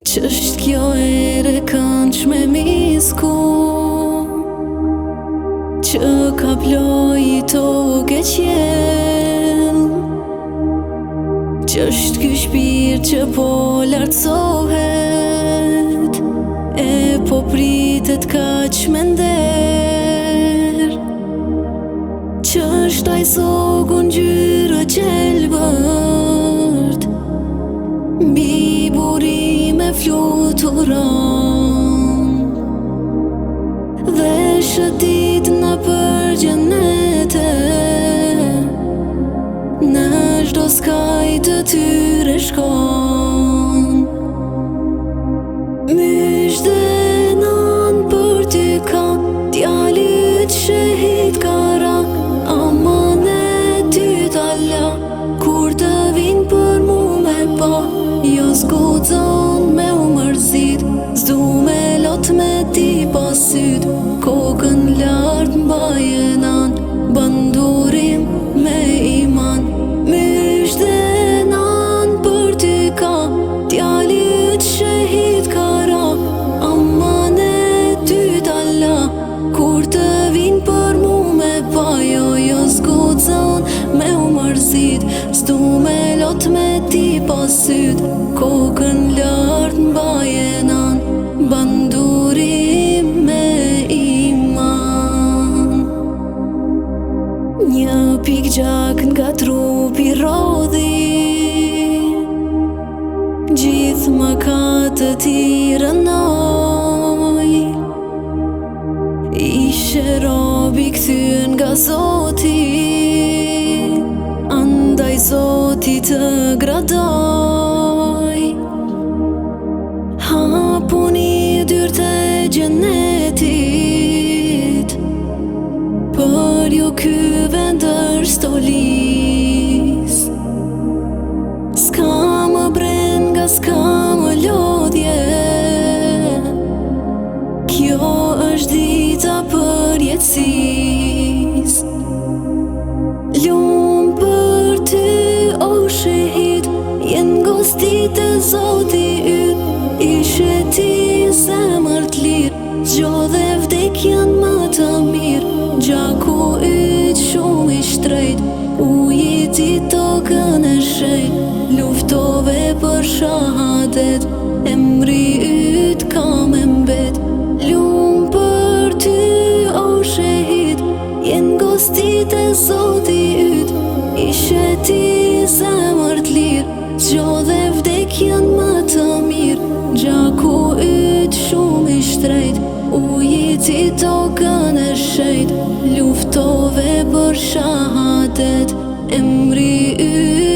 Ç'është kjo ere këndshme misku që ka ploj tokë e qiell? Ç'është ky shpirt që po lartësohet e po pritet kaq me nder? Ç'është ai zogu ngjyra gjelbërt mbi burime fluturon dhe shëtit në për gjenete, në çdo skaj të tyre shkon. Mysh dhe nan për ty ka djali yt shehit kara, aman e ty t'Alla kur të vin për mu me pa. Jo s'guxon me u mërzit, s'du me lot me ti pasyt, kokën lart mbajenan, bandurim me iman. Mysh dhe nan për ty ka djali yt shehit kara, aman e ty t'Alla kur të vin për mu me pa. Jo s'guxon me u mërzit, s'du me lot me ti pasyt, kokën lart mbajenan, bandurim me iman. Një pik gjak nga trupi rodhi, gjithë mëkatet i rënoj. Ishe robi kthyen nga Zoti, andaj Zoti të gradoj. Hapuni dyert e gjennetit, për ju ky vend është stolis. S'ka më brenga, s'ka më lodhje, kjo është dita për jetësis. Lumë për ty o shehit, jen gostit e Zoti yt. Ishe ti zemër t'lirë, zgjodhe vdekjen më të mirë. Gjaku yt shumë i shtrejt, ujit i tokën e shejt. Luftove për shahadet, emri yt ka me mbet. Lumë për ty o shehit, jen gostit e Zoti yt. Ishe ti zemër t'lirë, zgjodhe vdekjen më të mirë. Gjaku yt shumë i shtrejt, ujit i tokën e shejt. Luftove për shahadet, emri yt